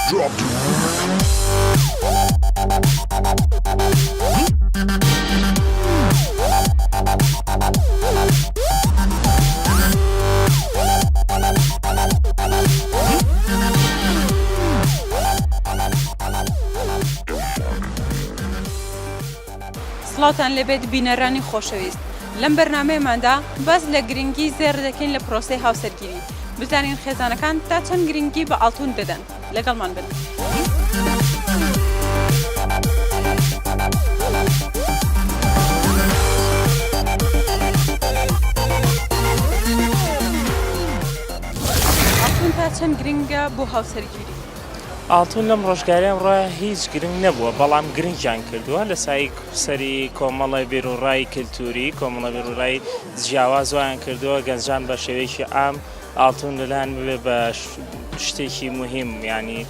سڵاتان لەبێت بینەرانی خۆشەویست لەم بەرنامەیەماندا باس لە گرنگی زێر دەکەین لە پرۆسەی هاوسەرگیری بزانین خێزانەکان تا چەند گرنگی بە ئاڵتون دەدەن لەگەڵمان بن. ئاڵتون تا چەند گرنگە بۆ هاوسەرگیری؟ ئاڵتون لەم ڕۆژگاریان ڕۆیە هیچ گرنگ نەبووە بەڵام گرنگیان کردووە لە سەری کۆمەڵی بێروڕای کلتوری کۆمەڵە بێروڕای جیاوازیان کردووە گەنجان بە شێوەیەکی ئام ئاڵتون لەلایەن ببێ بە شتێکی مهم ینی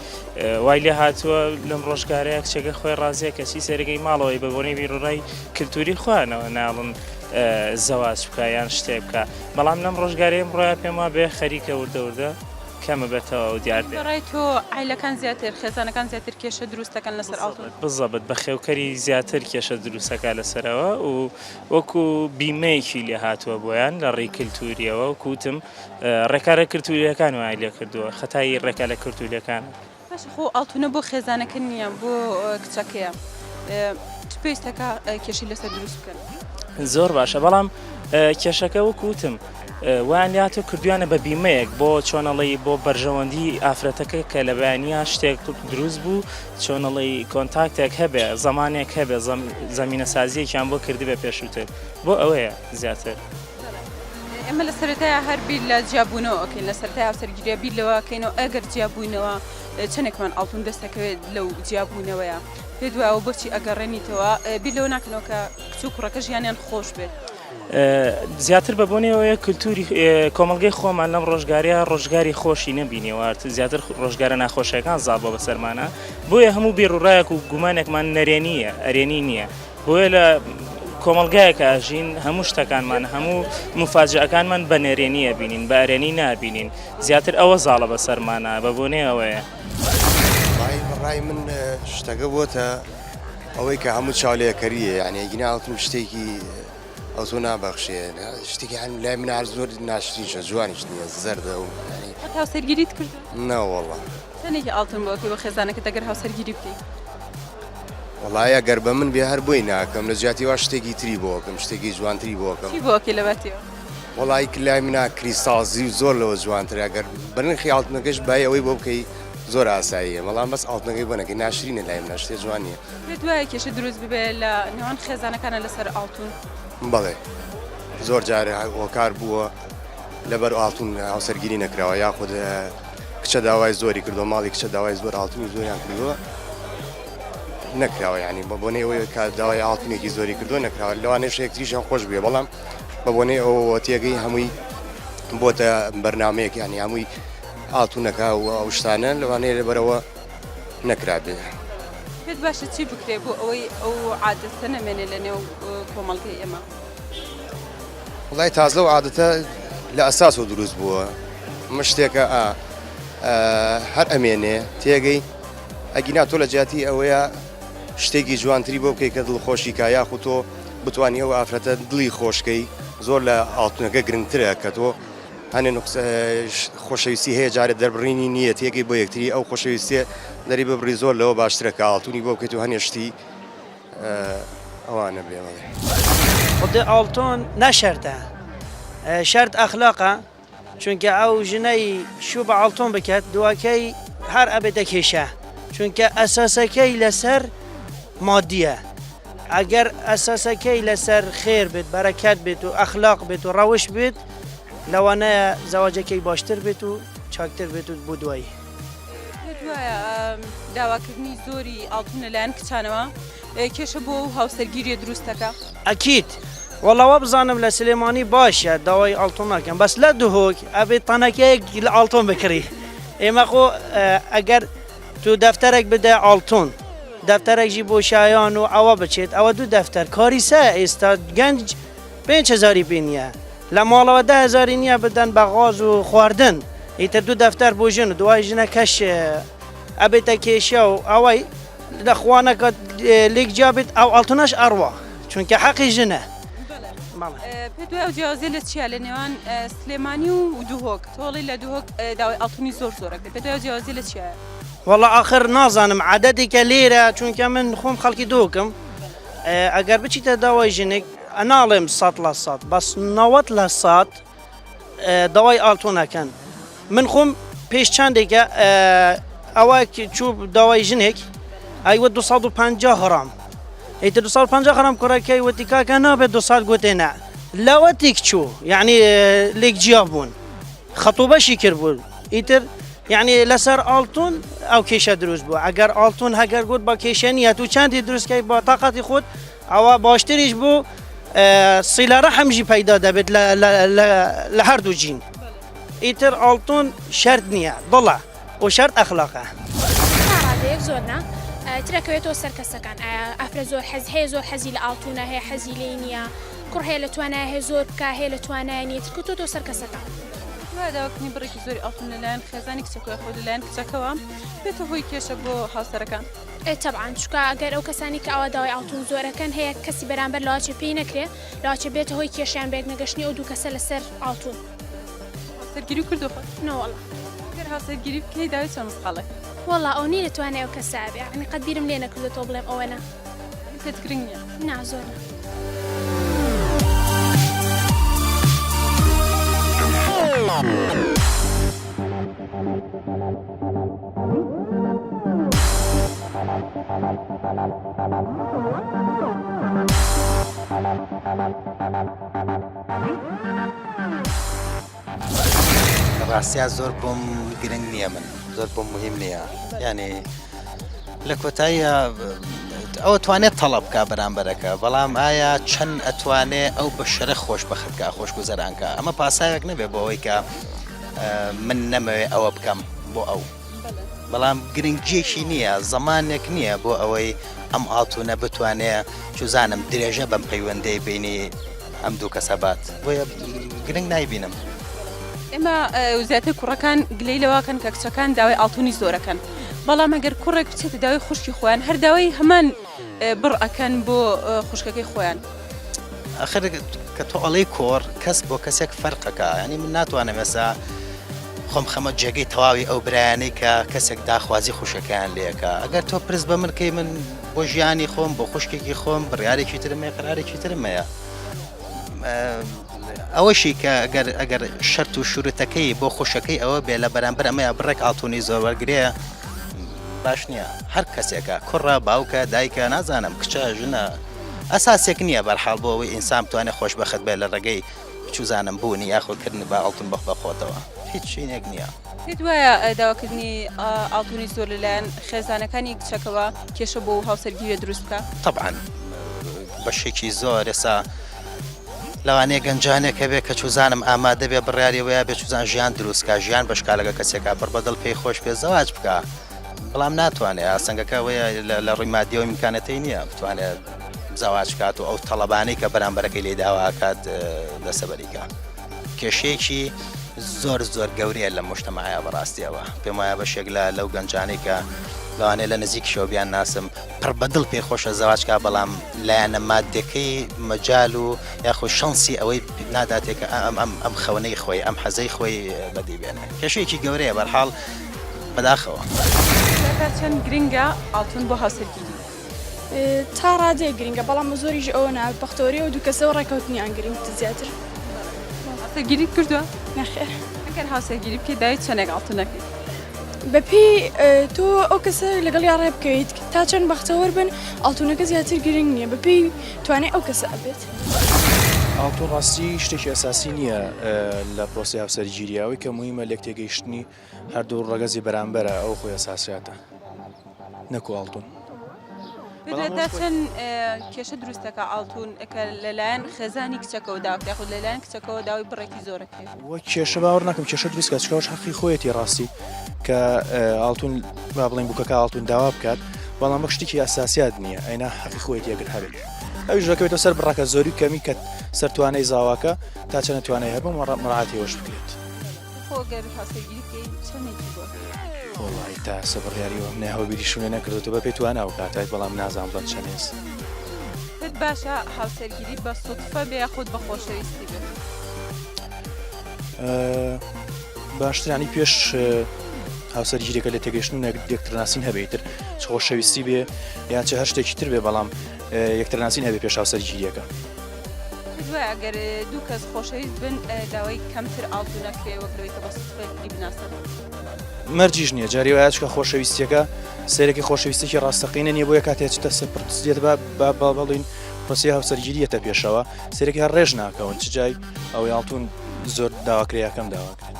وای لێ هاتووە لەم ڕۆژگارەیە کچەکە خۆی ڕازیە کەسی سەرگەی ماڵەوەی بە بۆنەی بێروڕای کلتوری خۆیانەوە ناڵن زەواج بکە یان شتێ بکە بەڵام لەم ڕۆژگارەیەم ڕۆیە پێم وا بێ خەریکە وردە کەمە بێتەوە و دیار ڕای تۆ عیلەکان زیاتر خێزانەکان زیاتر کێشە دروستەکەن لەسەر ئاڵتون بزەبت بە خێوکەری زیاتر کێشە دروستەکە لەسەرەوە و وەکو بیمەیەکی لێ هاتووە بۆیان لە ڕێی کلتوریەوە و کوتم ڕێکارە کلتوریەکان وای لێ کردووە خەتایی ڕێکا لە کلتوریەکان باش خۆ ئاڵتونە بۆ خێزانەکە نییە بۆ کچەکەیە چ پێویستەکە کێشی لەسەر دروست بکەن زۆر باشە بەڵام کێشەکە وەکوتم وان لاتۆ کردویانە بە بیمەیەک بۆ چۆنەڵی بۆ بەرژەوەندی ئافرەتەکە کە لە بەیانە شتێک دروست بوو چۆنەڵی کۆنتاکتێک هەبێ زمانێک هەبێ زمینە سازیەکیان بۆ کردی بە پێشووتر بۆ ئەوەیە زیاتر ئێمە لە سەرەتایە هەر بیر لە جیابوونەوە ئەوکەین لە سەرەتای هاوسەرگیریە بیر لەوەکەینەوە ئەگەر جیابوونەوە چەندێکمان ئاڵتون دەستەکەوێت لەو جیابوونەوەیە پێ دوایەوە بۆچی ئەگەڕێنیتەوە بیر لەوە ناکەنەوە کە کچ و کوڕەکە ژیانیان خۆش بێت زیاتر بەبوونەوەیە کللتوری کۆمەلگەی خۆمان لەم ڕۆژگاریە ڕۆژگاری خۆشی نەبینێوارد زیاتر ڕۆژگارە ناخۆشیەکان زابۆ بەسەرمانە بۆیە هەموو بێڕوڕایەک و گومانێکمان نەرێنیە ئەرێنی نییە بۆیە لە کۆمەلگایەکە ژین هەموو شتەکانمان هەموو مفاجعەکانمان بە نەرێنیە بینین بە ئەرێنی نابینین زیاتر ئەوە زاڵە بەسەرمانە بەبوونێ ئەوەیە ڕای من شتەکە بۆتە ئەوەی کە هەموو چاولەیەکەریە یعنی گیناڵتم شتێکی ئەو زۆ نابەخشێ شتێکی هەم لای من هەر زۆر ناشرینشە جوانیش نییە زەردە و هاوسەرگیریت کرد؟ نەوەڵڵا چەندێکی ئاڵتون بۆکەی بە خێزانەکە دەگەر هاوسەرگیری بکەیت؟ وەڵایە گەر بە من بێ هەر بۆی ناکەم لە جیاتیوا شتێکی تری بۆکەم شتێکی جوانتری بۆکەم چی بۆکەی لەباتیەوە؟ وەڵی لای منە کریستالزی و زۆر لەوە جوانترە گەر بەرنخی ئاڵتنەکەش بای ئەوەی بۆ بکەی زۆر ئاساییە بەڵام بەس ئاڵتنەکەی بۆنەکەی ناشرینە لای منە شتێ جوانیە پێ دوایە کێشە دروست ببێت لە نێوان خێزانەکانە لەسەر ئاڵتون بەڵێ زۆر جارە هۆکار بووە لەبەر ئاڵتون هاوسەرگیری نەکراوە یاخود کچە داوای زۆری کردو ماڵی کچە داوای زۆر ئاڵتونی زۆریان کردووە نەکراوە ینی بە بۆنەی ئەوەی کە داوای ئاڵتونێکی زۆری کردو نەکراوە لەوانەیە شەیەکتریشان خۆش بێ بەڵام بە بۆنەی ئەوە تێگەی هەمووی بۆتە بەرنمەیەک ینی هەمووی ئاڵتونەکە و ئەو شتانە لەوانەیە لەبەرەوە نەکرابێ پێت باشە چی بکرێ بۆ ئەوەی ئەو عادەتە نەمێنێ لە نێو کۆمەڵگەی ئێمە وڵای تازە و عادەتە لە ئەساس و دروست بووە شتێکە هەر ئەمێنێ تێگەی ئەگینا تۆ لە جیاتی ئەوەیە شتێکی جوانتری بۆ بکەی کە دڵخۆشی کا یاخود تۆ بتوانانی ئەو ئافرەتە دڵی خۆشکەی زۆر لە ئاڵتونەکە گرنگترە کە تۆ هەنێ خۆشەویستی هەیە جارە دەربڕینی نییە تێگەی بۆ یەکتری ئەو خۆشەویستێ دەری ببڕی زۆر لەوە باشترە کە ئاڵتونی بۆ بکەیت و هەنێشتی ئەوانە بێڵێ خودی ئاڵتۆن نەشەرتە شەرت ئەخلاقە چونکە ئەو ژنەی شوو بە ئاڵتۆن بکات دووەکەی هەر ئەبێتە کێشە چونکە ئەساسەکەی لەسەر مادیە ئەگەر ئەساسەکەی لەسەر خێر بێت بەرەکەت بێت و ئەخلاق بێت و ڕەوش بێت لەوانەیە زەواجەکەی باشتر بێت و چاکتر بێت و بۆ دوایی دوایە داواکردنی زۆری ئاڵتون لەلایەن کچانەوە کێشە بۆ هاوسەرگیریە دروستەکە ئەکیت وەڵاوە بزانم لە سلێمانی باشە داوای ئاڵتۆن ناکەم بەس لە دوهۆک ئەبێت تەنەکەیەک لە ئاڵتۆن بکڕی ئێمە خۆ ئەگەر تو دەفتەرێک بدە ئاڵتۆن دەفتەرێکی بۆ شایان و ئەوە بچێت ئەوە دوو دەفتەر کاری سە ئێستا گەنج 5,000 بینیە لە ماڵەوە 10,000 نییە بدەن بە غاز و خواردن ئیتر دوو دەفتەر بۆ ژن و دوای ژنە کەش ئەبێتە کێشە و ئەوەی لەخوانەکە لێک جابێت ئەو ئاڵتونەش ئەڕوا چونکە حەقی ژنە. پێ دوای ئەو جیاوازیە لە چیە لە نێوان سلێمانی و دووهۆک تۆڵی لە دووهۆک داوای ئاڵتونی زۆر زۆرەکە پێ دوای جیاوازی لە چیە؟ والله آخر نازانم عادەتێکە لێرە چونکە من خۆم خەڵکی دۆکم ئەگەر بچیتە داوای ژنێک ئەناڵێم 100% بەس 90% داوای ئاڵتۆنەکەن. من خۆم پێش چندێکە ئەوە چوو داوای ژنێک ئەیوە 250 غرام ئیتر 250 غرام کوڕەکەی وتی کاکە نابێت 200 گوتێنە لەوە تێک چوو یعنی لێک جیاب بوون خەتوبەشی کرد بوون ئیتر یعنی لەسەر ئاڵتون ئەو کێشە دروست بوو ئەگەر ئاڵتون هەگەر گوت بە کێشە نیە تو چندی دروستکەی بە تااقەتی خۆت ئەوە باشتریش بوو سیلارە هەمژی پەیدا دەبێت لە هەردوو جین ئیتر ئاڵتون شەرت نییە دڵە و شەرت ئەخلاقە ڕادەیەک زۆرنا ترەکەوێتەوە سەر کەسەکان ئەفرە زۆر حەز هەیە زۆر حەزی لە ئاڵتونە هەیە حەزی لێ نییە کوڕ هەیە لە توانای هەیە زۆر بکە هەیە لە توانای نیە ترکوتۆ سەر کەسەکان داواکردنی بڕێکی زۆری ئاڵتون لەلایەن خێزانی کچەکەی خۆ لەلایەن کچەکەەوە بێتە هۆی کێشە بۆ هاوسەرەکان تەبعاان چکە ئەگەر ئەو کەسانی کە ئەوە داوای ئاڵتون زۆرەکەن هەیە کەسی بەرامبەر لاواچێ پێی نەکرێ لاواچێ بێتە هۆی کێشیان بێک نەگەشتنی ئەو دوو کەسە لەسەر ئاڵتون سەرگیری و کردو نەوەڵە گەر هاوسەرگیری بکەی داوای چەند مسقاڵێک وەڵا ئەو نی لەتوانێت ئەو کەسە بێ ینی قەت بیرم لێ نەکردێتەوە بڵێم ئەوەنە پێت گرنگ نییە نا زۆرە ڕاستیا زۆر بۆم گرنگ نییە من زۆر بۆم مهم نییە یعنی لە کۆتاییە ئەوە توانێت تەڵەب بکە بەرامبەرەکە بەڵام ئایا چەند ئەتوانێت ئەو بە شەرە خۆش بەخەتکە خۆشگوزەرانکە ئەمە پاسایەک نەبێ بۆ ئەوەی کە من نەمەوێت ئەوە بکەم بۆ ئەو بەڵام گرنگجێکی نییە زەمانێک نییە بۆ ئەوەی ئەم ئاڵتونە بتوانێت چوزانم درێژە بەم پەیوەندەی بینی ئەم دوو کەسەبات بۆیە گرنگ نایبینم. ئێمە وزاتە کوڕەکان گلەی لەواکەن کە کچەکان داوای ئاڵتونی زۆرەکەن بەڵام ئەگەر کوڕێک بچێتە داوای خوشکی خۆیان هەر داوای هەمان بڕ ئەکەن بۆ خوشکەکەی خۆیان ئەخر کە تۆ ئەڵەی کۆڕ کەس بۆ کەسێک فەرقەکە ینی من ناتوانم ێستا خۆم خەمە جێگەی تەواوی ئەو برایانەی کە کەسێک داخوازی خوشەکەیان لێەکە ئەگەر تۆ پرس بە منکەی من بۆ ژیانی خۆم بۆ خوشکێکی خۆم بڕیارێکی ترمێ قرارێکی ترمەیە ئەوەشی کە ئەگەر شەرت و شورتەکەی بۆ خوشەکەی ئەوە بێ لە بەرامبەر ئەمەیە بڕێک ئاڵتونی زۆر وەرگێ باش نییە هەر کەسێکە کوڕە باوکە دایکە نازانم کچە ژنە ئەساسێک نییە بەرحاڵ بۆ ئەوەی ئینسان بتوانێت خۆش بەخت بێت لە ڕێگەی چوزانم بوونی یاخۆکردن بە ئاڵتون بەخ بەخۆتەوە هیچ شینێک نییە. پێت وایە داواکردنی ئاڵتونی زۆر لەلایەن خێزانەکانی کچەکەەوە کێشە بۆ هاوسەرگیری دروست بکە؟ طبعاً بەشێکی زۆر ئێستا لەوانەیە گەنجانێکە بێت کە چوزانم ئامادە بێ بڕیاریەوەیە بێ چوزان ژیان دروستکە ژیان بەشکالەکە کەسێکە بەربەدڵ پێی خۆش پێ زەواج بکە بەڵام ناتوانێت ئاسەنگەکە وەیە لە ڕووی مادیەوە میمکانەتەی نییە بتوانێت زەواج کات و ئەو تەڵەبانەی کە بەرامبەرەکەی لێ داواکات دەسەبەریکە کێشەیەکی زۆر زۆر گەورەیە لە مجتەماعە بەڕاستیەوە پێم وایە بەشێک لەو گەنجانەی کە لەوانەیە لە نزیک شەوبیان ناسم پڕبەدڵ پێی خۆشە زەواجکە بەڵام لایەنە مادەکەی مەجال و یاخۆ شانسی ئەوەی ناداتێکە ئەم خەونەی خۆی ئەم حەزەی خۆی بەدی بێنێ کێشەیەکی گەورەیە بەرحاڵ بەداخەوە چەند گرنگە ئاڵتون بۆ هاوسەرگیری تا ڕادێ گرنگە بەڵام بە زۆریش ئەوە نابێت بەختەوەری و دوو کەسەوە ڕێکەوتنیان گرنگتر زیاتر هاوسەرگیری کردووە؟ نەخێر ئەگەر هاوسەرگیری بکەیت داوای چەندێک ئاڵتونەکەی بەپی تۆ ئەو کەسە لەگەڵیا ڕێ بکەیت تا چەند بەختەوەر بن ئاڵتونەکە زیاتر گرنگ نییە بەپی توانێت ئەو کەسە ئەبێت ئاڵتون ڕاستی شتێکی ئەساسی نییە لە پرۆسی هاوسەرگیریەوەی کە مهمە لێک تێگەیشتنی هەردوو ڕەگەزی بەرامبەرە ئەو خۆی ئەساسیاتە نەکو ئاڵتون بێتدا چەند کێشە دروستەکە ئاڵتون کە لەلایەن خێزانی کچەکەەوە داوکە خود لەلایەن کچەکەەوە داوای بڕێکی زۆرەکەی وە کێشە باوەڕ ناکەم کێشە دروستکە چکەوەش حەقی خۆیەتی ڕاستی کە ئاڵتون با بڵێن بووکەکە ئاڵتون داوا بکات بەڵام بە شتێکی ئەساسیات نییە ئەینا حەقی خۆیەتی ئەگەر هەبێت ئەویش ڕەکەوێتە سەر بڕاکە زۆری کەمی کە سەر توانای زاواکە تا چەنە توانای هەبم مەڕاتی هۆش بکرێت خۆ گەر هاوسەرگیری بکەی چەندێکی بۆ وڵی تا سەبڕیاریەوە ناهەوە بیریشونە نەکردێتەوە بە پێی تواناوە کاتایت بەڵام نازانم بڵات چەندێست پێت باشە هاوسەرگیری بە سوتفە بێ خۆت بە خۆشەویستی بێت باشترانی پێش هاوسەرگیریەکە لە تێگەشتن یەکترناسین هەبێتتر چ خۆشەویستی بێ یان چه هەر شتێکی تر بێ بەڵام یەکترناسین هەبێ پێش هاوسەرگیریەکە دوای ئەگەر دوو کەس خۆشەویست بن داوای کەمتر ئاڵتو نەکرێ وەکەوەی کە بە سوتفەی بناسن مەرجیش نییە جاری وایە چکە خۆشەویستیەکە سێرەکی خۆشەویستێکی ڕاستەقینە نییە بۆیە کاتێک چتە سەپرسێت بە بەڵین پرسی هاوسەرگیریەتە پێشەوە سێرەکی هەر ڕێژ ناکەون چ جای ئەوەی ئاڵتون زۆر داواکرێیەکەم داواکرێت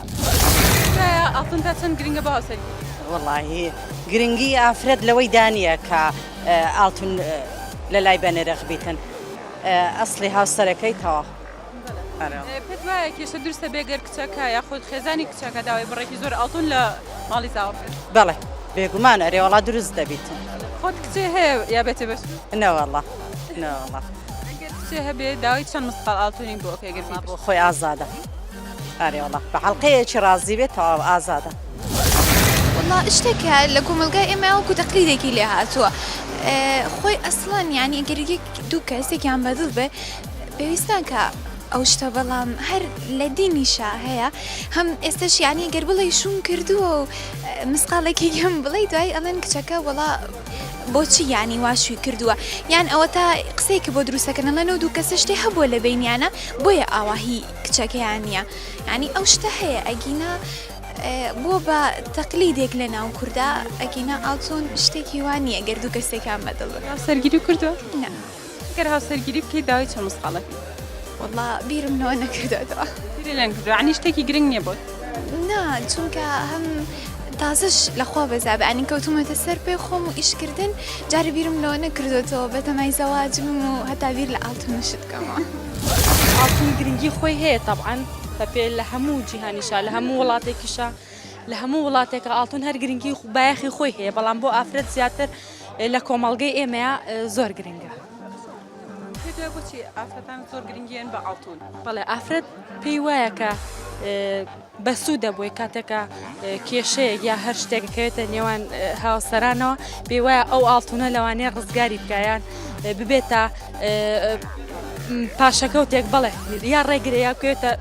ئاڵتون تا چەند گرنگە بە هاوسەرگیری وڵی گرنگی ئافرەت لەوەی دانیە کە ئاڵتون لە لای بەنێرەخ بیتن ئەسڵی هاوسەرەکەی تەوا پێت وایە کێشە درستە بێگەر کچەکە یاخود خێزانی کچەکە داوای بڕێکی زۆر ئاڵتون لە ماڵی زاوە بەڵێ بێگومان ئەرێوەڵا دروست دەبیتن خۆت کچێ هەیە یا بێتە بەش نەوەڵا نەوەڵا کچێ هەبێ داوای چەند مسقال ئاڵتونی بۆ ئۆکێ گەر بۆ خۆی ئازادە ئەرێوەڵا بە حەڵقەیەکی ڕازی بێت تەواو ئازادە والله شتێکە لە کۆمەلگای ئێمە وەکو تەقلیدێکی لێ هاتووە خۆی ئەسڵان یعنی ئەگەر دوو کەسێکیان بەدڵ بێ پێویستان کە ئەو شتە بەڵام هەر لە دینیشا هەیە هەم ئێستش یعنی گەر بڵێ شوون کردووە و مسقالێکی گەم بڵێ دوای ئەڵێن کچەکە وڵا بۆچی یعنی واشوی کردووە یان ئەوە تا قسەیەکە بۆ دروستەکەن لەنەوە دوو کەسە شتێ هەبووە لە بینیانە بۆیە ئاواهی کچەکەیان نییە ینی ئەو شتە هەیە ئەگینا بۆ بە تەقلیدێک لە ناو کووردا ئەگینا ئاڵتۆن شتێکی وان نییە گەر دوو کەسێکان بەدڵ هاوسەرگیری کردووە نه گەر هاوسەرگیری بکەی داوای چەند مسقالەکە والله بیرمەوە نەکردێتەوە لێن کردو عنی شتێکی گرنگ نییە بۆت نا چونکە هەم تازش لەخوا بەزابە ئەنی کەوتومەتە سەر پێ خۆم و ئیشکردن جارە بیرم لەوە نەکردوێتەوە بەتەمای زەواجم و هەتا بیر لە ئاڵتون نشت بکەمەوە ئاڵتون گرنگی خۆی هەیە طبعاً بەپێ لە هەموو جیهانیشا لە هەموو وڵاتێکیشا لە هەموو وڵاتێکە ئاڵتون هەر گرنگی بایەخی خۆی هەیە بەڵام بۆ ئافرەت زیاتر لە کۆمەڵگەی ئێمەیە زۆر گرنگە بۆچی ئافرەتان زۆر گرنگیان بە ئاڵتون بەڵێ ئافرەت پێی وایە کە بەسوودە بۆی کاتێکە کێشەیەک یا هەر شتێکەکەوێتە نێوان هاوسەرانەوە پێی وایە ئەو ئاڵتونە لەوانەیە ڕزگاری بکایان ببێتە پاشەکەوتێک بڵێ یا ڕێگرێ یا بکەوێتە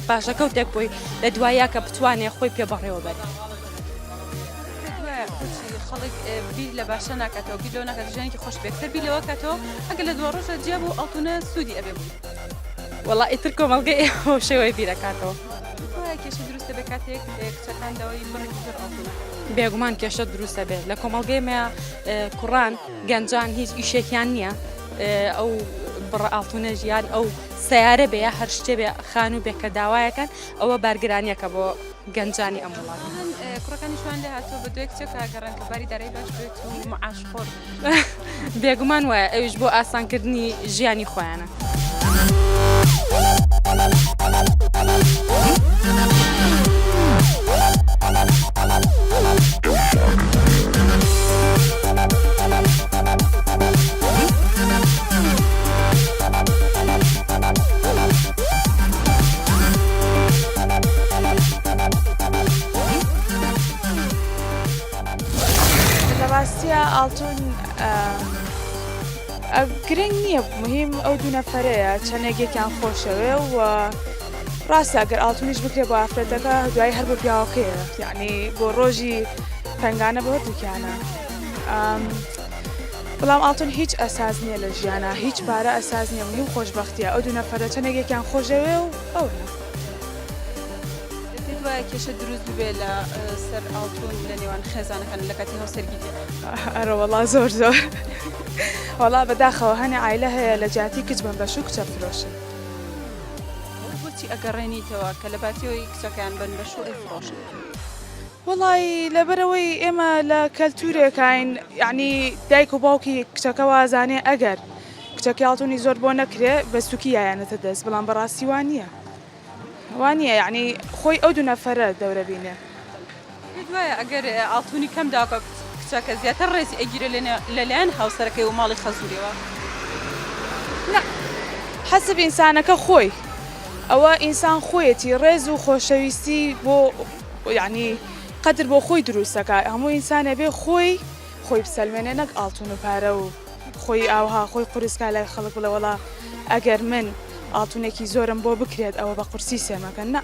پاشەکەوتێک بووی لە دوایە کە بتوانێت خۆی پێ بەڕێوە بەری خەڵک بیر لە باشە ناکاتەوە بیر لەوە ناکات ژیانێکی خۆش بێتتر بیر لەوە کاتەوە ئەگەر لە دووە ڕۆژە جیا بۆ ئاڵتونە سوودی ئەبێ بوو وەڵا ئیتر کۆمەڵگەی ئێوە شێوەی بیرەکاتەوە کێشە دروستە بە کاتێک کچەکان داوای بڕێکی زۆر ئاڵتونە بێگومان کێشە دروستە بێت لە کۆمەڵگەی مەیە کوڕان گەنجان هیچ ئیشێکیان نییە ئەو بڕە ئاڵتونە ژیان ئەو سیارە بێ یا هەر شتێ بێ خان و بێ کە داوایەکەن ئەوە بارگرانیەکە بۆ گەنجانی ئەم وڵات کوڕەکانی شوان لە هاتووە بە دوێ کچێکە گەڕان کە باری دارایی باش بێت و معاش خۆر بێگومان وایە ئەویش بۆ ئاسانکردنی ژیانی خۆیانە ڕاستیە ئاڵتون گرنگ نییە مهم ئەو دوو نەفەرەیە چەندێکێکیان خۆشەوێ و ڕاستە ئەگەر ئاڵتونیش بکرێت بۆ ئافرەتەکە دوای هەر بۆ پیاوەکەیە یعنی بۆ ڕۆژی پەنگانە بۆ دووکیانە بەڵام ئاڵتون هیچ ئەساس نییە لە ژیانە هیچ پارە ئەساس نییە مهم خۆشبەختیە ئەو دوو نەفەرە چەندێکێکیان خۆشەوێ و ئەو وایە کێشە دروست بێ لە سەر ئاڵتون لە نێوان خێزانەکان لە کاتی هاوسەرگیری ئەرە وەڵا زۆر زۆر وەڵا بەداخەوە هەنێ عایلە هەیە لە جاتی کچ بن بەش و کچە فرۆشن بۆچی ئەگەڕێنیتەوە کە لە باتیەوەی کچەکان بن بەش و ئەیفرۆشن وڵی لەبەرەوەی ئێمە لە کەلتورێکین یعنی دایک و باوکی کچەکە وازانێ ئەگەر کچەکە ئاڵتونی زۆر بۆ نەکرێ بە سوکی یایەنەتە دەست بەڵام بەڕاستی وان نییە وانە یعنی خۆی ئەو دوو نەفەرە دەورە بینێ وایە ئەگەر ئاڵتونی کەم داکە کچەکە زیاتر ڕێزی ئەگیرە لەلایەن هاوسەرەکەی و ماڵی خەزوریەوە حەسب ئینسانەکە خۆی ئەوە ئینسان خۆیەتی ڕێز و خۆشەویستی بۆ یعنی قەدر بۆ خۆی دروستەکە هەموو ئینسانە بێ خۆی بسەلمێنێ نەک ئاڵتون و پارە و خۆی ئاوها خۆی قورسکە لای خەڵک بڵێ وەڵا ئەگەر من ئاڵتونێکی زۆرم بۆ بکرێت ئەوە بە قورسی سێمەکەن نە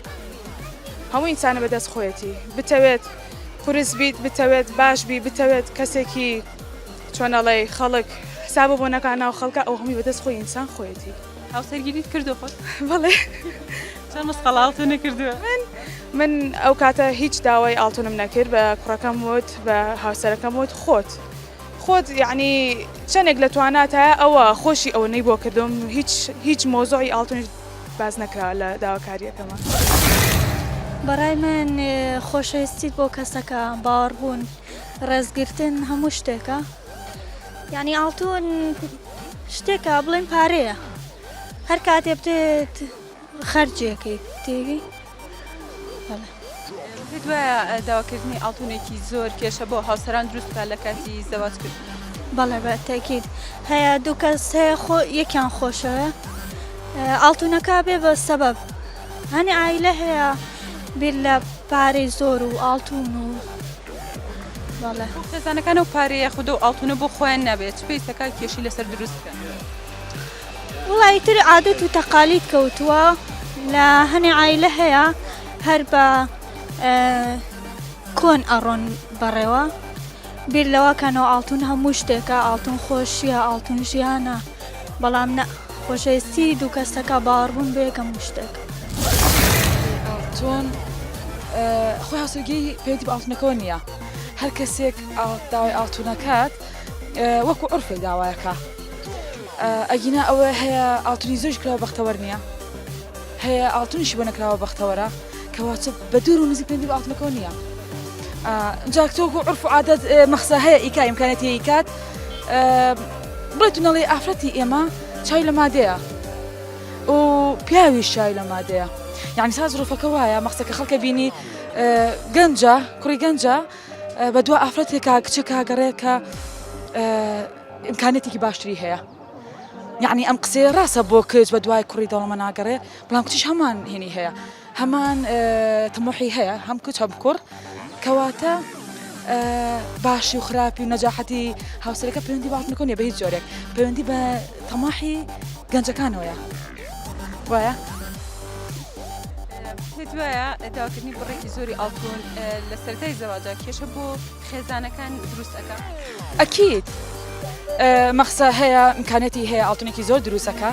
هەموو ئینسانە بەدەست خۆیەتی بتەوێت قورس بیت بتەوێت باش بی بتەوێت کەسێکی چۆنەڵێ خەڵک حسابە بۆ نەکە ناو خەڵکە ئەو هەمووی بەدەست خۆی ئینسان خۆیەتی هاوسەرگیریت کردو خۆت بەڵێ چەند مەسقەڵ ئاڵتونە کردووە من ئەو کاتە هیچ داوای ئاڵتونم نەکرد بە کوڕەکەم وت بە هاوسەرەکەم وت خۆت یعنی چەندێک لە توانات هەیە ئەوە خۆشی ئەوە نەی بۆ کردم هیچ مۆزۆی ئاڵتونی باز نەکرا لە داواکاریەکەمە بەڕای من خۆشەویستیت بۆ کەسەکە باوەڕبوون ڕێزگرتن هەموو شتێکە یعنی ئاڵتون شتێکە بڵێن پارەیە هەر کاتێ بتێت خەرجێکی تێوی دوایە داواکردنی ئاڵتونێکی زۆر کێشە بۆ هاوسەران دروستکە لە کاتی زەواج کرد بەڵێ بە تاکید هەیە دوو کەس هەیە یەکیان خۆشەوە ئاڵتونەکە بێ بە سەبەب هەنی ئایلە هەیە بیر لە پارەی زۆر و ئاڵتون و بەڵێ خێزانەکان و پارەیە خودە و ئاڵتونە بۆ خۆیان نابێت پێیسەکە کێشی لەسەر دروستکە وڵی تر عادەت و تەقالید کەوتووە لە هەنێ ئایلە هەیە هەر بە کۆن ئەڕۆن بەڕێوە بیر لەوەکەنەوە ئاڵتون هەموو شتێکە ئاڵتون خۆشیە ئاڵتون ژیانە بەڵام نە خۆشەویستی دوو کەسەکە باوەڕبوون بێ هەموو شتێک ئاڵتون خۆی هاوسەرگیری پێویستی بە ئاڵتونەکەەوە نییە هەر کەسێک داوای ئاڵتونەکات وەکو عورفێک داوایەکە ئەگینا ئەوە هەیە ئاڵتونی زۆر کراوە بەختەوەر نییە هەیە ئاڵتونیشی بۆ نەکراوە بەختەوەرە کەواتە بە دوور و نزیک پێویستی بە ئاڵتونەکەەوە نییە جاک تۆکو عورف و عادەت مەخسە هەیە ئیکا ئیمکانەتی ئیکات بڵێت نەڵێ ئافرەتی ئێمە چای لە مادەیە و پیاویش چای لە مادەیە یعنی ساز ڕوفەکە وایە مەخسەکە خەڵکە بینی گەنجە کوڕی گەنجە بە دو ئافرەتێکا کچێکا گەڕێکە ئیمکانەتێکی باشتری هەیە یعنی ئەم قسەیە ڕاستە بۆ کچ بە دوای کوڕی دەوڵەمە ناگەڕێ بەڵام کچیش هەمان هێنی هەیە هەمان تەمۆحی هەیە هەم کچ هەم کوڕ کەواتە باشی و خراپی و نەجاحەتی هاوسەرەکە پەیوەندی بە ئاڵتونەکە نییە بە هیچ جۆرێک پەیوەندی بە تەماحی گەنجەکانەوەیە وایە دوایە داواکردنی بڕێکی زۆری ئاڵتون لە سەرەتای زەواجە کێشە بۆ خێزانەکان دروستەکە ئەکید مەخسە هەیە ئیمکانەتی هەیە ئاڵتونێکی زۆر دروستەکە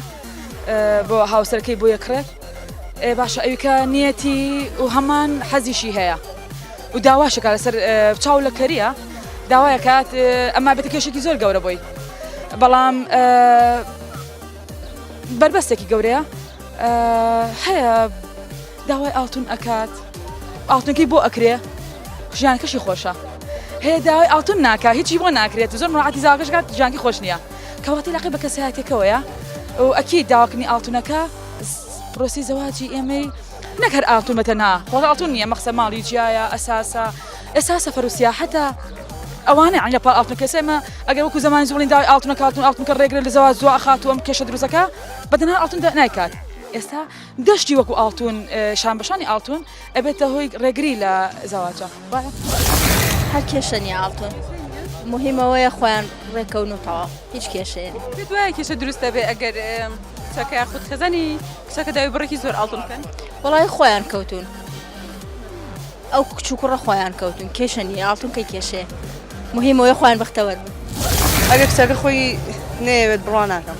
بۆ هاوسەرەکەی بۆ یەکڕێت باشە ئەویکە نیەتی و هەمان حەزیشی هەیە و داواشەکە لەسەر چاو لە کەریە داوایەکات ئەما بێتە کێشێکی زۆر گەورە بۆی بەڵام بربەستێکی گەورەیە هەیە داوای ئاڵتون ئەکات ئاڵتونەکەی بۆ ئەکرێ ژیانکەشی خۆشە هەیە داوای ئاڵتون ناکە هیچی بۆ ناکرێت زۆر مڕاعەتی زاوەکەشکات ژیانکی خۆش نییە کەواتە لاقی بە کەسایەتێکەوەیە و ئەکی داواکردنی ئاڵتونەکە پرۆسی زەواجی ئێمەی نەک هەر ئاڵتون بەتەنها خۆڵ ئاڵتون نییە مەخسە ماڵی جیایە ئەساسە فەروسیا حتا ئەوانە عین لەپاڵ ئاڵتونەکە ئێمە ئەگەر وەکو زمانی زوڵین داوای ئاڵتونەکە ڕێگرێت لە زەواج زۆ ئەخات و ئەم کێشە دروستەکە بەتەنها ئاڵتون نایکات ئێستا دەشتی وەکو ئاڵتون شان بەشانی ئاڵتون ئەبێتە هۆی ڕێگری لە زەواجە هەر کێشە نیە ئاڵتون مهمەوەیە خۆیان ڕێکەونوتەوە هیچ کێشەیە دوایە کێشە دروستە بێ ئەگەر کچەکە یاخود خێزانی کچەکە داوای بڕێکی زۆر ئاڵتون بکەن وەڵای خۆیان کەوتون ئەو کچ و کوڕە خۆیان کەوتون کێشە نیە ئاڵتون کەی کێشەیە مهمەوەی خۆیان بەختەوەر بن ئەگەر کچەکە خۆی نەیەوێت بڕوا ناکەم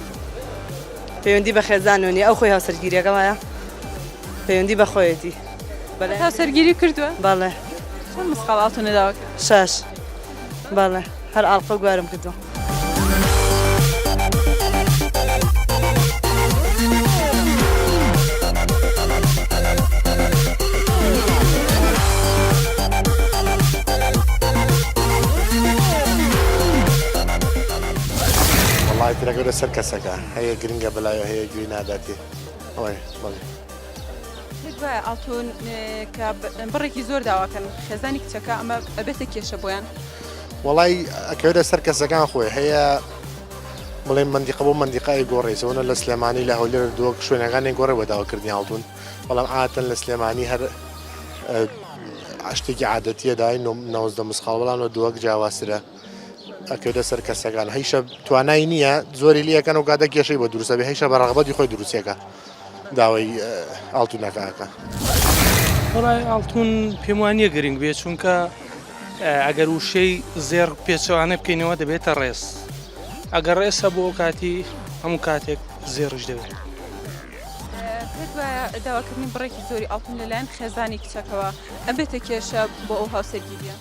پەیوەندی بە خێزانونی ئەو خۆی هاوسەرگیریەکە وایە پەیوەندی بە خۆیەتی هاوسەرگیری کردووە بەڵێ چەند مەسقاڵ ئاڵتونە داوا کرد 6 بەڵێ هەر ئاڵقە گوارم کردووە وڵای ترەکە لەسەر کەسەکە هەیە گرنگە بەلایەوە هەیە گوێی ناداتێ ئەوەی بەڵێ دوایە ئاڵتون کە بڕێکی زۆر داواکەن خێزانی کچەکە ئەمە ئەبێتە کێشە بۆیان وڵای ئەکەوێت لەسەر کەسەکان خۆی هەیە بڵێ مندیقە بۆ مندیقای گۆڕێسەوەە لە سلێمانی لە هەولێر دۆک شوێنەکانی گۆڕێ بەداواکردنی هاڵتون بەڵام ئاتەن لە سلێمانی هەر شتێکی عادەتیە دای 90 مسخاڵ بەڵام لە دۆک جیاوازترە ئەکەوتە سەر کەسەکان هەیشە توانای نییە زۆری لیەکەن و کاتە کێشەی بە دروستە بێ هەیشە بە ڕەغبەتی خۆی دروستیەکە داوای ئاڵتونەکەکە بەڵای ئاڵتون پێم وانییە گرنگ بێت چونکە ئەگەر وشەی زێر پێچەوانە بکەینەوە دەبێتە ڕێز ئەگەر ڕێسە بۆ کاتی هەموو کاتێک زێڕش دەبێت داواکردنی بڕێکی زۆری ئاڵتون لەلایەن خێزانی کچەکەەوە ئەبێتە کێشە بۆ ئەو هاوسەرگیریە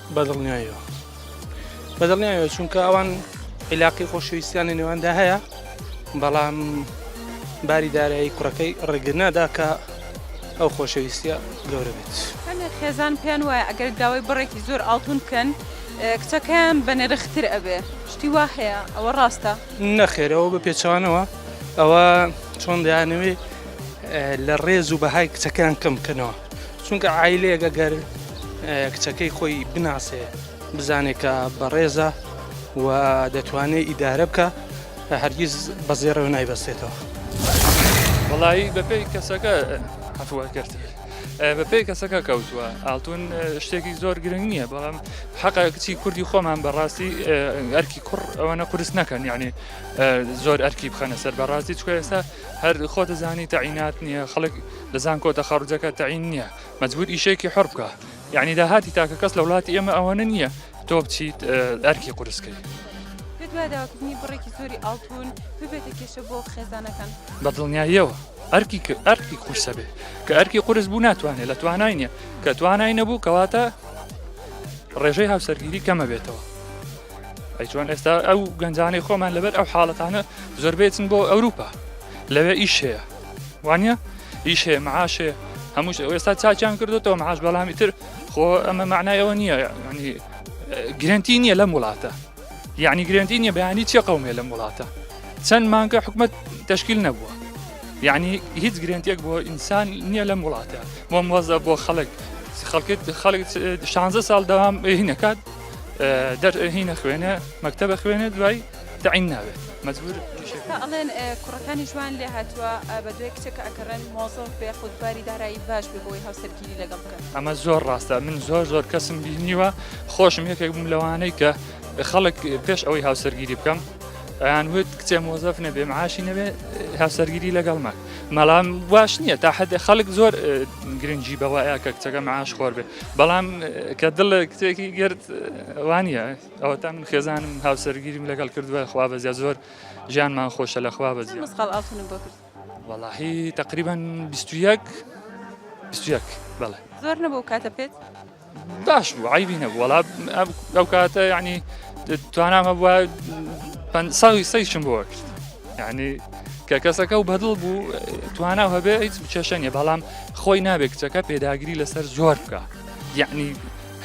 بەدڵنیایەوە چونکە ئەوان عیلاقی خۆشەویستیانی نێواندا هەیە بەڵام باری دارایی کوڕەکەی ڕێگرنادا کە ئەو خۆشەویستیە گەورە بێت خێزان پێیان وایە ئەگەر داوای بڕێکی زۆر ئاڵتون بکەن کچەکەیان بە نرختر ئەبێ شتی وا هەیە ئەوە ڕاستە نەخێرەوە بە پێچوانەوە ئەوە چۆن دەیانەوێ لە ڕێز و بەهای کچەکان کەم بکەنەوە چونکە عیلەیەک ئەگەر کچەکەی خۆی بناسێ بزانێت کە بە ڕێزە و دەتوانێت ئیدارە بکە هەرگیز بەزێرەوە نایبەستێتەوە وڵایی بەپێی کەسەکە هەفووە کرد بەپێی کەسەکە کەوتووە ئاڵتون شتێکی زۆر گرنگ نییە بەڵام حەقا کچی کوردی خۆمان بەڕاستی ئەرکی کوڕ ئەوەنە قورس نەکەن یعنی زۆر ئەرکی بخەنە سەر بەڕاستی چکە ئێستا هەر خۆ دەزانی تەعینات نییە خەڵک دەزان کۆتە خەڕجەکە تەعین نییە مەجبور ئیشێکی حڕ بکە یعنی داهاتی تاکە کەس لە وڵاتی ئێمە ئەوەنە نییە تۆ بچیت ئەرکی قورسکەی داواکردنی بڕێکی زۆری ئاڵتون ببێتە کێشە بۆ خێزانەکان بەدڵنیاییەوە ئەرکی قورسە بێ کە ئەرکی قورس بوو ناتوانێت لە توانای نییە کە توانای نەبوو کەواتە ڕێژەی هاوسەرگیری کەمە بێتەوە ئەی چۆن ئێستا ئەو گەنجانەی خۆمان لەبەر ئەو حاڵەتانە زۆر بێتن بۆ ئەوروپا لەوێ ئیش هەیە وانە ئیش هەیە معاش هەیە هەموو ئێستا چاچیان کردوتەوە معاش بەڵامی تر خۆ ئەمە معنایەوە نییە ینی گرنتی نییە لەم وڵاتە یعنی گرنتی نییە بەیانی چێ قەومێ لەم وڵاتە چەند مانگە حکومەت تەشکیل نەبووە یعنی هیچ گرنتێک بۆ ئینسان نییە لەم وڵاتە بۆ مۆزە بۆ خەڵک 16 ساڵ دەوام هینەکات هینە خوێنە مەکتەبە خوێنە دوای تەعین نابێت مەجبور ئەڵێن کوڕەکانی جوان لێ هاتووە بە دوای کچەکە ئەکەڕێن مۆزۆف بێ خودباری دارایی باش بێ بۆی هاوسەرگیری لەگەڵ بکەن ئەمە زۆر ڕاستە من زۆر کەسم بینیوە خۆشم یەکێک بووم لەوانەی کە خەڵک پێش ئەوەی هاوسەرگیری بکەم ئەیان وت کچێ مۆزەف نەبێ معاشی نەبێ هاوسەرگیری لەگەڵ ماک مەڵام واش نییە تا حد خەڵک زۆر گرنگی بەوایە کە کچەکە معاش خۆر بێ بەڵام کە دڵ کتێکی گرت وانە ئەوە تا من خێزانم هاوسەرگیریم لەگەڵ کردووە خوا بەزیە زۆر ژیانمان خۆشە لە خوا بەزیە مسخال ئاڵتونم بۆ کرد وەڵاهی تقریبا 21 بەڵێ زۆر نەبوو کاتە پێت باش بوو عیبی نەبوو وەڵا ئەو کاتە یعنی توانامە بووە سەیشم بۆ کرد یعنی کە کەسەکە و بەدڵ بوو تواناو هەبێ هیچ بچێشە نیە بەڵام خۆی نابێت کچەکە پێداگیری لەسەر زۆر بکە یعنی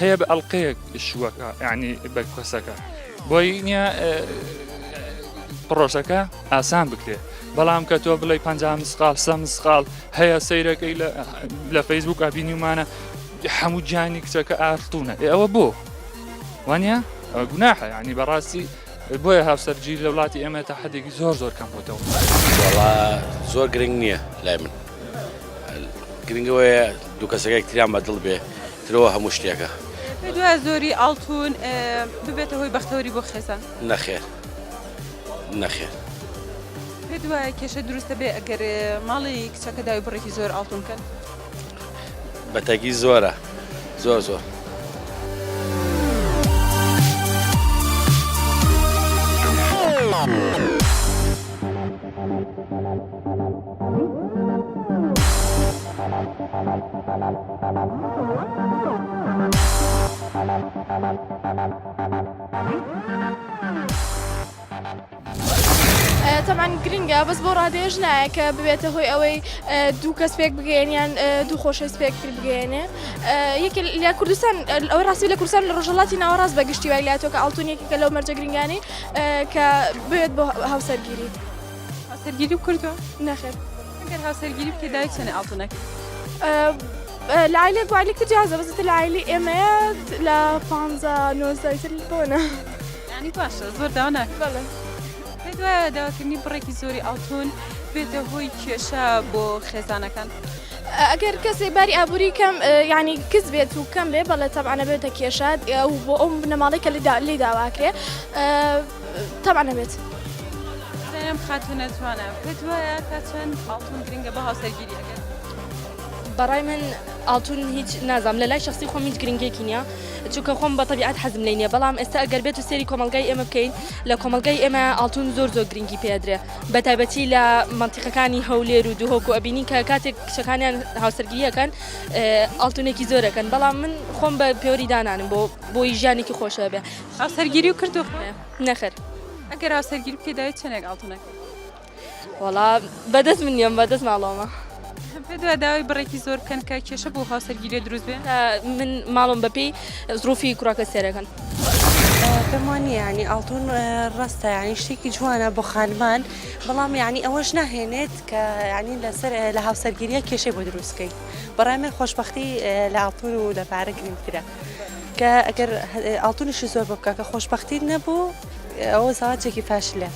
هەیە بە ئەڵلقەیەک شووەکە یعنی بە کەسەکە بۆی نییە پرۆژەکە ئاسان بکرێت بەڵام کە تۆ بڵێ 50 مسقال 100 مسقال هەیە سەیرەکەی لە فەیسبوک ئابینیمانە هەموو جانی کچەکە ئارتونە ئەوە بۆ وانە گوناحە ینی بەڕاستی بۆیە هاوسەرگیری لە وڵاتی ئێمە تا حدێکی زۆر کەم بۆتەوە زۆر گرنگ نییە لای من گرنگەوەیە دوو کەسەکە یەکتریان بەدڵ بێ ترەوە هەموو شتێکە دوای زۆری ئاڵتون ببێتە هۆی بەختەوەری بۆ خێزان نەخێر پێ دوایە کێشە دروستە بێ ئەگەر ماڵی کچەکە داوای بڕێکی زۆر ئاڵتون بکەن بەتەگی زۆرە زۆر طبعا گرنگە بەس بۆ ڕادێژ نایە کە ببێتە هۆی ئەوەی دوو کەس پێک بگەێنیان دوو خۆشەویست پێکتر بگەێنێ یەکێ لە کوردستان ئەوەی ڕاستی لە کوردستان لە ڕۆژهەڵاتی ناوەڕاست بەگشتی وای لاتۆ کە ئاڵتون یەکێکە لەو مەرجە گرنگانەی کە بێت بۆ هاوسەرگیری هاوسەرگیری کردووە نەخێر ئەگەر هاوسەرگیری بکە داوای چەنە ئاڵتونەکە لە عیلێک عیلێکتر جیازە بەزتە لە عیلی ئێمەیە لە 15 بۆنە ینی باشە زۆر داوا ناکە بەڵێ پێ دوایە داواکردنی بڕێکی زۆری ئاڵتون بێتە هۆی کێشە بۆ خێزانەکان. ئەگەر کەسێک باری ئابووری کەم ینی کەس بێت و کەم بێ بەڵێ تەبعانە بێتە کێشات و بۆ ئەو بنەماڵی کە لێ داواکرێ تەبعانە بێت. زەینەب خاتوون نەتوانە پێ دوایە تا چەند ئاڵتون گرنگە بە هاوسەرگیری ئەگەر بەڕای من ئاڵتون هیچ نازام لە لای شخصی خۆم هیچ گرنگێکی نییە چونکە خۆم بە تەبیعەت حەزم لێ نییە بەڵام ئێستا ئەگەر بێت و سێری کۆمەلگای ئێمە بکەین لە کۆمەلگای ئێمە ئاڵتون زۆر گرنگی پێدرێ بە تایبەتی لە مەنتیقەکانی هەولێر و دووهۆک و ئەبینین کە کاتێک کچەکانیان هاوسەرگیریەکەن ئاڵتونێکی زۆرەکەن بەڵام من خۆم بە پێوەری دانانم بۆی ژیانێکی خۆشە بێ. هاوسەرگیری و کردو نەخێر. ئەگەر هاوسەرگیری بکەیت چەندێک ئاڵتونەکە؟ وەڵا بەدەست من نیەم بەدەست ماڵەوەمە. پێ دوای داوای بڕێکی زۆر بکەن کە کێشە بۆ هاوسەرگیری دروست بێ؟ من ماڵم بەپێی زروفی کوڕاکە سێرەکەن. پێم وانە ینی ئاڵتون ڕاستە ینی شتێکی جوانە بۆ خانمان بەڵام ینی ئەوەش ناهێنێت کە ینی لەسەر لە هاوسەرگیریە کێشەی بۆ دروستکەی بەڕای من خۆشبەختی لە ئاڵتون و لە پارە گرنگترە کە ئەگەر ئاڵتونیشی زۆر بکە کە خۆشبەختی نەبوو ئەوە زەواجێکی فاشلە.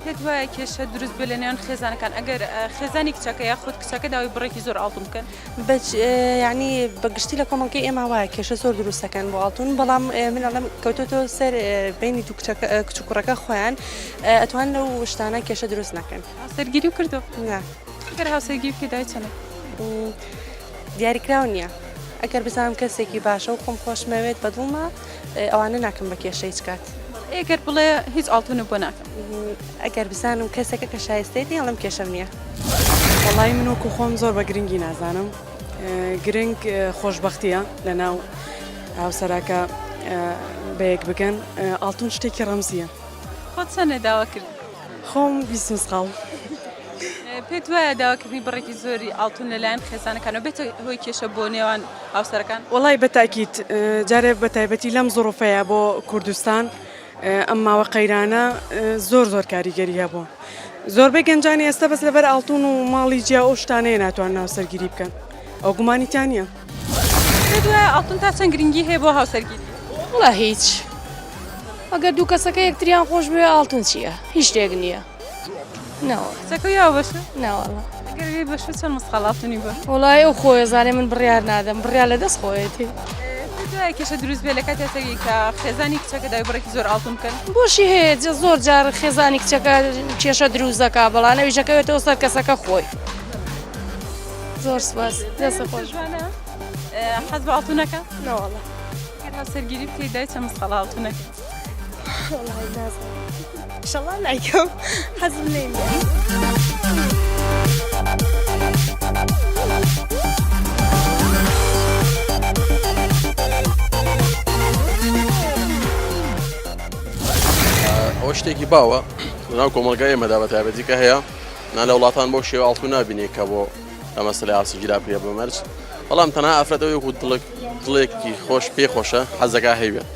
پێت وایە کێشە دروست بێ لە نێوان خێزانەکان ئەگەر خێزانی کچەکە یاخود کچەکە داوای بڕێکی زۆر ئاڵتون بکەن ینی بەگشتی لە کۆمەڵگەی ئێمە وایە کێشە زۆر دروستەکەن بۆ ئاڵتون بەڵام من ئەڵەم کەوتۆتەوە سەر بینی دوو کچ و کوڕەکە خۆیان ئەتوان لەو شتانە کێشە دروست نەکەن. هاوسەرگیری و کردو؟ نا. ئەگەر هاوسەرگیری بکەی داوای چەندە؟ دیاریکراو نییە. ئەگەر بزانم کەسێکی باشە و خۆم خۆشمەوێت بەدڵمە ئەوانە ناکەم بە کێشە هیچ کات. ئەگەر بڵێ هیچ ئاڵتون بۆ ناکەم. ئەگەر بزانم کەسێکە کە شایستەیەتی ئەڵم کێشەم نییە. وەڵای من وەکو خۆم زۆر بە گرنگی نازانم گرنگ خۆشببختیە لە ناو هاوسەراکە بەیەک بگەن ئاڵتون شتێکی ڕەمزیە. خۆت چەندە داوا کرد؟ خۆم 20 مسقاڵ. پێت وایە داواکردنی بڕێکی زۆری ئاڵتون لەلایەن خێزانەکانەوە بێتە هۆی کێشە بۆ نێوان هاوسەرەکان؟ وەڵای بەتاکیت جارێ بە تایبەتی لەم زۆرۆفەیە بۆ کوردستان ئەم ماوە قەیرانە زۆر کاریگەری هەبووە. زۆربەی گەنجانی ئێستا بەس لەبەر ئاڵتون و ماڵی جیا ئەو شتانەیە ناتوان هاوسەرگیری بکەن. ئەو گومانیتان نییە. پێت وایە ئاڵتون تا چەند گرنگی هەیە بۆ هاوسەرگیری؟ وڵا هیچ. ئەگەر دوو کەسەکە یەکتریان خۆش بێ ئاڵتون چییە؟ هیچ شتێک نییە. نەوە. کچەکە یا بەشە؟ ناوەڵا. ئەگەر وێ بەشە چەند مسقاڵ ئاڵتونی بە؟ وڵای ئەو خۆی زانێ من بڕیار نادەم بڕیار لە دەست خۆیەتی. دوای کێشە دروست بێ لە کاتێکی کە خێزانی کچەکە داوای بڕێکی زۆر ئاڵتون بکەن؟ بۆشی هەیە زۆر جار خێزانی کچەکە کێشە دروست دەکا بەڵام نەویژەکەوێتەوە سەر کەسەکە خۆی. زۆر سپاس دەستە خۆش. حەز بە ئاڵتونەکە؟ نەوەڵا. ئەگەر هاوسەرگیری بکەی دای چەند مسقاڵ ئاڵتونەکە؟ وڵای نازانم. ئینشەڵا نایکەم حەزم لێ نییە. ئەوە شتێکی باوە ناو کۆمەلگای ئێمەدا بە تایبەتیکە هەیە نا لە وڵاتان بۆ شێوە ئاڵتون نابینێ کە بۆ ئە مەسەلەی هاوسەرگیری پێ بمەرج بەڵام تەنها ئافرەتەوەی و دڵێکی خۆش پێخۆشە حەزەکە هەیوێت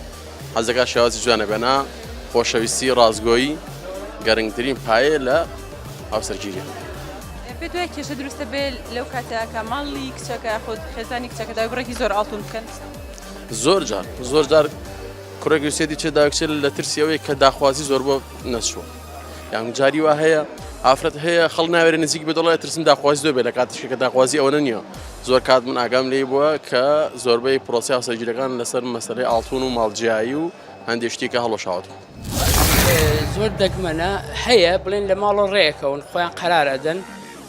حەزەکە شێوازی جوانە بێنا خۆشەویستی ڕازگۆیی گەرنگترین پایە لە هاوسەرگیریە. پێت وایە کێشە دروستە بێ لەو کاتەکە ماڵی کچەکە خۆت خێزانی کچەکە داوای بڕێکی زۆر ئاڵتون بکەن؟ زۆر جار کوڕێک وسێتی چێ داوکچێت لە ترسیەوەی کە داخوازی زۆر بۆ نەچووە یان جاری وا هەیە ئافرەت هەیە خەڵ ناوێرە نزیک بێت دەڵێ ترسم داخوازی زۆر بێت لە کاتێکە کە داخوازی ئەوە نییە زۆر کات من ئاگام لێ بووە کە زۆربەی پرۆسی هاوسەرگیریەکان لەسەر مەسەلەی ئاڵتون و ماڵجیایی و هەندێک شتێکە هەڵۆشاوەتەوە. زۆر دەگمەنە هەیە بڵێن لە ماڵ و ڕێیەکەون خۆیان قەرارەدەن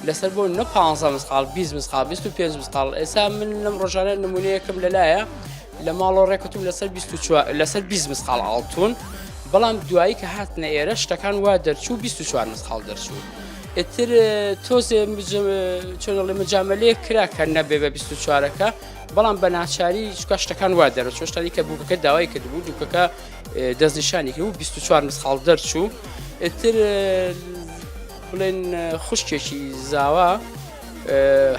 لەسەر بۆ نە 15 مسقاڵ 20 مسقاڵ 25 مسقاڵ ئێستا من لەم ڕۆژانە نمونەیەکم لەلایە لە ماڵ و ڕێکەوتم لەسەر 20 مسقاڵ ئاڵتون بەڵام دوایی کە هاتنە ئێرە شتەکان وا دەرچوو 24 مسقاڵ دەرچوو. ئیتر تۆزێ چۆنڵێ مجاملەیە کرا کە نەبێ بە 24ەکە بەڵام بە ناچاری چکە شتەکان وا دەرەچوو شتانی کە بووکەکە داوای کردبوو دووکەکە دەستنیشانی کرد و 24 مسقاڵ دەرچوو. ئیتر بڵێن خوشکێکی زاوا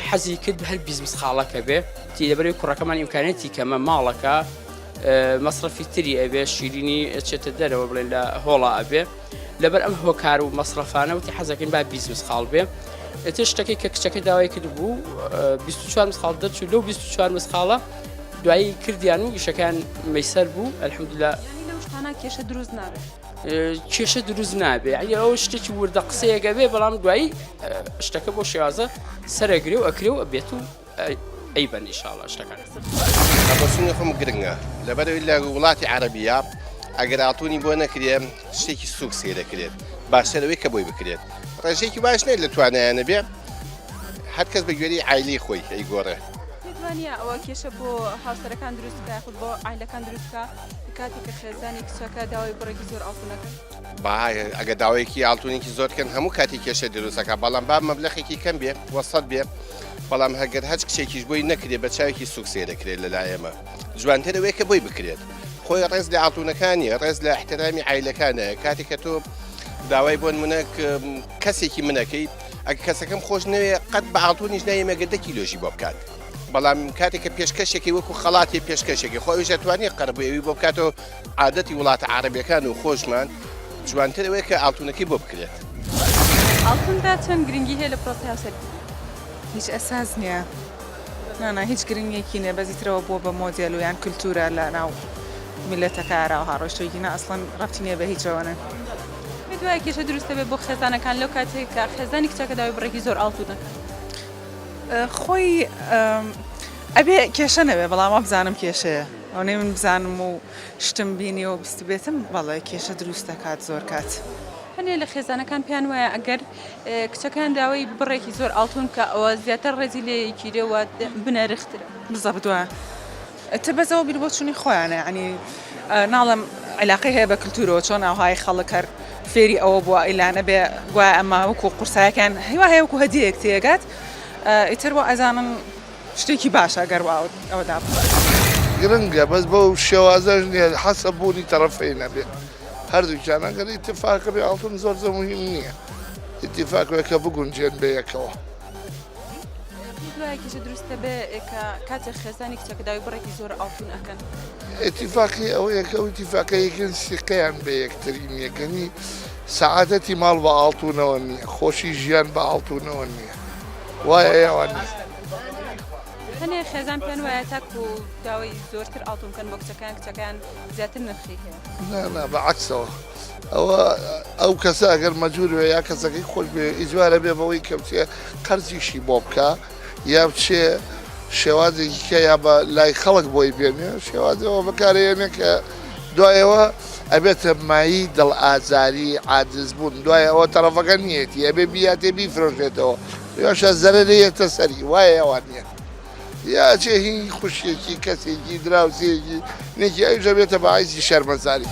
حەزی کرد هەر 20 مسقاڵەکە بێ تی لەبەرەوەی کوڕەکەمان ئیمکانێتی کەمە ماڵەکە مەصرفی تری ئەبێ شیرینی چێتە دەرەوە بڵێن لە هۆڵا ئەبێ لەبەر ئەم هۆکار و مەصرفانە وتی حەزەکەین با 20 مسقاڵ بێ. ئێتر شتەکەی کە کچەکە داوای کرد بوو 24 مسقاڵ دەرچوو لەو 24 مسقاڵە دوایی کردیان و ئیشەکان مەیسەر بوو ئەلحەمدولیلا. یعنی لەو شتانە کێشە دروست نابێت. کێشە دروست نابێ ئەگەر ئەو شتێکی وردە قسەیەگە بێ بەڵام دوایی شتەکە بۆ شێوازە سەرەگرێ و ئەکرێ و ئەبێت و ئەیبەن ئینشاڵڵا شتەکان بەسوونی خۆم گرنگە لەبەرەوەی لە وڵاتی عەرەبیە ئەگەر ئاڵتوونی بۆ نەکرێت شتێکی سووک سێ دەکرێت باشترەوەی کە بۆی بکرێت ڕێژێکی باش نێت لە توانایانە بێ هەر کەس بە گوێری عایلەی خۆی ئەیگۆڕێ وانە ئەوە کێشە بۆ هاوسەرەکان دروستکە خود بۆ عیلەکان دروستکە کاتێک کە خێزانی کچەکە داوای بڕێکی زۆر ئاڵتونەکەن ئەگە داوایەکی ئاڵتونێکی زۆرکەن هەموو کاتی کێشە دروستەکە بەڵام با مەبلەخێکی کەم بێ وەسەد بێ بەڵام هەگەر هەچ کچێکیش بۆی نەکرێت بە چاوێکی سووک سێ دەکرێت لەلای ئێمە جوانترەوەی کە بۆی بکرێت خۆی ڕێز لە ئاڵتونەکانی ڕێز لە احترامی عیلەکانە کاتێک کە تۆ داوای بۆن منە کەسێکی منەکەی ئەگە کەسەکەم خۆش نەوێ قەت بە ئاڵتونیش نایەمەگە 10 کیلۆژی بۆ بکات بەڵام کاتێک کە پێشکەشێکی وەکو خەڵاتی پێشکەشێکی خۆی دەتوانێت قەربەوەی بۆ بکاتەوە عادەتی وڵاتە عەرەبیەکان و خۆشمان جوانترەوەی کە ئاڵتونەکەی بۆ بکرێت ئاڵتوندا چەند گرنگی هەیە لە پرۆسی هاوسەرگیری هیچ ئەساس نییە نانا هیچ گرنگێکی نیە بەزیترەوە بۆ بە مۆدیێل و یان کلتورە لە ناو میلەتەکە و هاڕۆشتۆیی نە ئەسڵەن ڕەفتی نییە بە هیچەوەنە دوای کێشە دروستە بێ بۆ خێزانەکان لەو کاتێک کە خێزانی کچەکە داوای بڕێکی زۆر ئاڵتونەکە خۆی ئەبێ کێشە نەبێ بەڵام بزانم کێشەیە ئەوەی من بزانم و شتم بینی و بیست بێتم بەڵێ کێشە دروست دەکات زۆر کات هەنێ لە خێزانەکان پێیان وایە ئەگەر کچەکان داوای بڕێکی زۆر ئاڵتون کە ئەوە زیاتر ڕێزی لێکیرەوە بنەرخترە بزەبت وایە تە بەزەوە بیر بۆ چوونی خۆیانە ینی ناڵم علاقی هەیە بە کلتورەوە چۆن ئەوهای خەڵک هەر فێری ئەوە بووە ئیلانە بێ گوای ئەمە وەکو قورسایەکان هیوا هەیە وەکو هەدیەک تێگات ئیتر وە ئەزانم شتێکی باشە گەر ئەوەدا گرنگە بەس بەو شێوازەش نییە حەسە بوونی تەرەفەی نەبێت هەردووکیان ئەگەر ئیتفاقە بێ ئاڵتون زۆر مهم نییە ئیتفاقەکە بگونجێن بە یەکەوە دوایەکیشە دروستە بێ کە کاتێک خێزانی کچەکە داوای بڕێکی زۆر ئاڵتون ئەکەن ئیتفاقی ئەوەیەکە و ئیتفاقەیەکن سیقەیان بە یەکتری نییەکەنی سەعادەتی ماڵ بە ئاڵتونەوە نییە خۆشی ژیان بە ئاڵتونەوە نییە وایە ئەوە نیست هەنێ خێزان پێیان وایە تاکو و داوای زۆرتر ئاڵتونکەن بۆ کچەکان زیاتر نرخی هەیە نا بەعکسەوە ئەو کەسە ئەگەر مەجبور یا کەسەکەی خۆش بێ ئیجوارە بێ بەوەی کەوتێ قەرزیشی بۆ بکە یا بچێ شێوازێکی کە یا بە لای خەڵک بۆی بێنێ شێوازەوە بەکارێنێ کە دوایەوە ئەبێتە مایی دڵ ئازاری عاجز بوون دوای ئەوە تەرەفەکە نیەتی ئەبێ بیاتێ بیفرۆشێتەوە یاشە زەرەرەیەتە سەری وایە ئەوان نییە یا چێ هی خوشیێکی کەسێکی دراوسێکی نێکی ئەوژە بێتە بەعیزی شەرمەزاری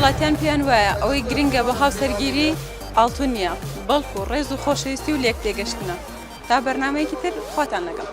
هاوڵاتیان پێیان وایە ئەوەی گرنگە بە هاوسەرگیری ئاڵتون نییە بەڵکو ڕێز و خۆشەویستی و لێک تێگەشتنە تا بەرنامەیەکی تر خواتان لەگەڵ